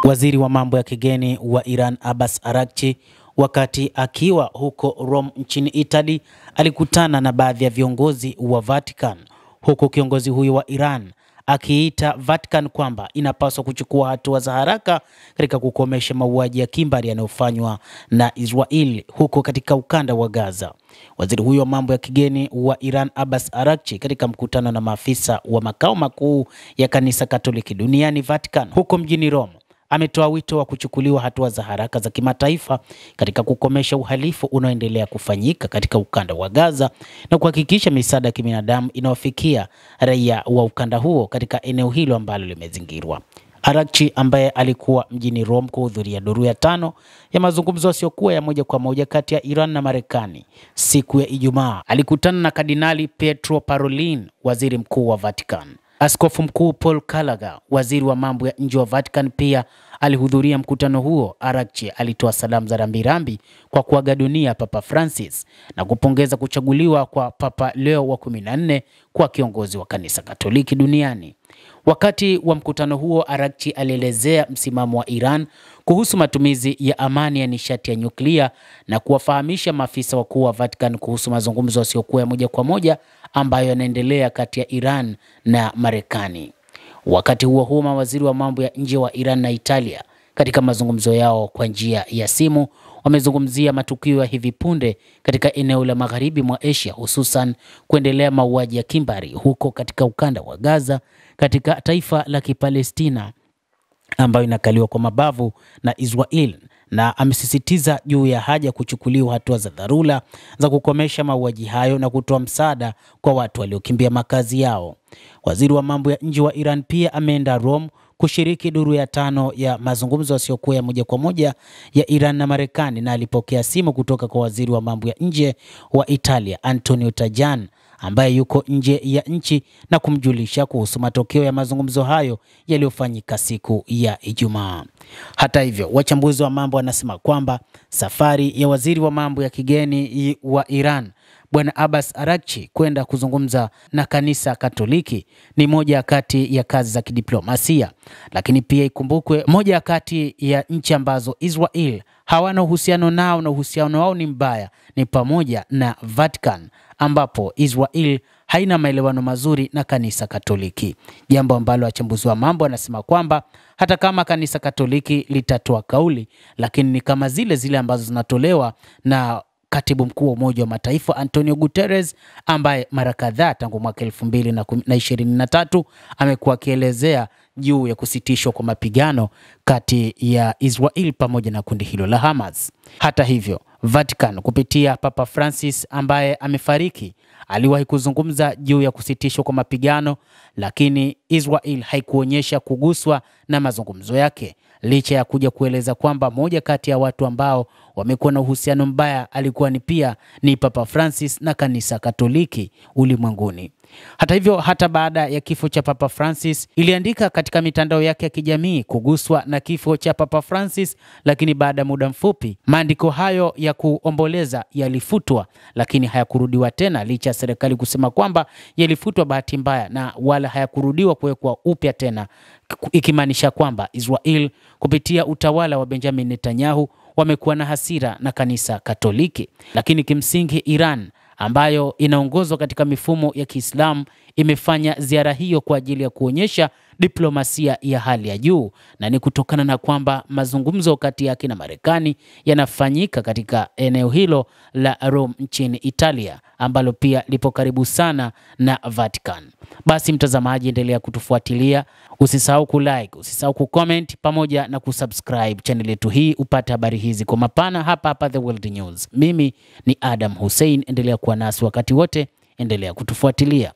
Waziri wa mambo ya kigeni wa Iran Abbas Araghchi, wakati akiwa huko Rome nchini Italy, alikutana na baadhi ya viongozi wa Vatican, huku kiongozi huyo wa Iran akiita Vatican kwamba inapaswa kuchukua hatua za haraka katika kukomesha mauaji ya kimbari yanayofanywa na Israel huko katika ukanda wa Gaza. Waziri huyo wa mambo ya kigeni wa Iran Abbas Araghchi, katika mkutano na maafisa wa makao makuu ya kanisa Katoliki duniani Vatican huko mjini Rome, ametoa wito wa kuchukuliwa hatua za haraka za kimataifa katika kukomesha uhalifu unaoendelea kufanyika katika ukanda wa Gaza na kuhakikisha misaada ya kibinadamu inawafikia raia wa ukanda huo katika eneo hilo ambalo limezingirwa. Araghchi, ambaye alikuwa mjini Rome kuhudhuria duru ya 5 ya mazungumzo yasiyokuwa ya moja kwa moja kati ya Iran na Marekani, siku ya Ijumaa alikutana na Kardinali Pietro Parolin, waziri mkuu wa Vatican. Askofu Mkuu Paul Gallagher, waziri wa mambo ya nje wa Vatican, pia alihudhuria mkutano huo. Araghchi alitoa salamu za rambirambi kwa kuaga dunia Papa Francis na kupongeza kuchaguliwa kwa Papa Leo wa 14 kwa kiongozi wa kanisa Katoliki duniani. Wakati wa mkutano huo, Araghchi alielezea msimamo wa Iran kuhusu matumizi ya amani ya nishati ya nyuklia na kuwafahamisha maafisa wakuu wa Vatican kuhusu mazungumzo yasiyokuwa ya moja kwa moja ambayo yanaendelea kati ya Iran na Marekani. Wakati huo huo, mawaziri wa mambo ya nje wa Iran na Italia, katika mazungumzo yao kwa njia ya simu, wamezungumzia matukio ya hivi punde katika eneo la magharibi mwa Asia, hususan kuendelea mauaji ya kimbari huko katika ukanda wa Gaza, katika taifa la Kipalestina ambayo inakaliwa kwa mabavu na Israel, na amesisitiza juu ya haja kuchukuliwa hatua za dharura za kukomesha mauaji hayo na kutoa msaada kwa watu waliokimbia makazi yao. Waziri wa mambo ya nje wa Iran pia ameenda Rome kushiriki duru ya 5 ya mazungumzo yasiyokuwa ya moja kwa moja ya Iran na Marekani, na alipokea simu kutoka kwa waziri wa mambo ya nje wa Italia Antonio Tajani, ambaye yuko nje ya nchi, na kumjulisha kuhusu matokeo ya mazungumzo hayo yaliyofanyika siku ya Ijumaa. Hata hivyo, wachambuzi wa mambo wanasema kwamba safari ya waziri wa mambo ya kigeni wa Iran Bwana Abbas Araghchi kwenda kuzungumza na kanisa Katoliki ni moja kati ya kazi za kidiplomasia, lakini pia ikumbukwe moja kati ya nchi ambazo Israel hawana uhusiano nao na uhusiano wao ni mbaya ni pamoja na Vatican, ambapo Israel haina maelewano mazuri na kanisa Katoliki, jambo ambalo wachambuzi wa mambo wanasema kwamba hata kama kanisa Katoliki litatoa kauli, lakini ni kama zile ambazo zinatolewa na Katibu Mkuu wa Umoja wa Mataifa Antonio Guterres, ambaye mara kadhaa tangu mwaka 2023 amekuwa akielezea juu ya kusitishwa kwa mapigano kati ya Israel pamoja na kundi hilo la Hamas. Hata hivyo, Vatican kupitia Papa Francis ambaye amefariki aliwahi kuzungumza juu ya kusitishwa kwa mapigano, lakini Israel haikuonyesha kuguswa na mazungumzo yake, licha ya kuja kueleza kwamba moja kati ya watu ambao wamekuwa na uhusiano mbaya alikuwa ni Papa Francis na kanisa Katoliki ulimwenguni. Hata hivyo, hata baada ya kifo cha Papa Francis, iliandika katika mitandao yake ya kijamii kuguswa na kifo cha Papa Francis, lakini baada ya muda mfupi maandiko hayo ya kuomboleza yalifutwa, lakini hayakurudiwa tena, licha ya serikali kusema kwamba yalifutwa bahati mbaya na wala hayakurudiwa kuwekwa upya tena, ikimaanisha kwamba Israel kupitia utawala wa Benjamin Netanyahu wamekuwa na hasira na kanisa Katoliki. Lakini kimsingi Iran, ambayo inaongozwa katika mifumo ya Kiislamu, imefanya ziara hiyo kwa ajili ya kuonyesha diplomasia ya hali ya juu, na ni kutokana na kwamba mazungumzo kati yake na Marekani yanafanyika katika eneo hilo la Rome nchini Italia, ambalo pia lipo karibu sana na Vatican. Basi mtazamaji, endelea kutufuatilia, usisahau kulike, usisahau kucomment pamoja na kusubscribe channel yetu hii upate habari hizi kwa mapana hapa The World News. Mimi ni Adam Hussein, endelea kuwa nasi wakati wote, endelea kutufuatilia.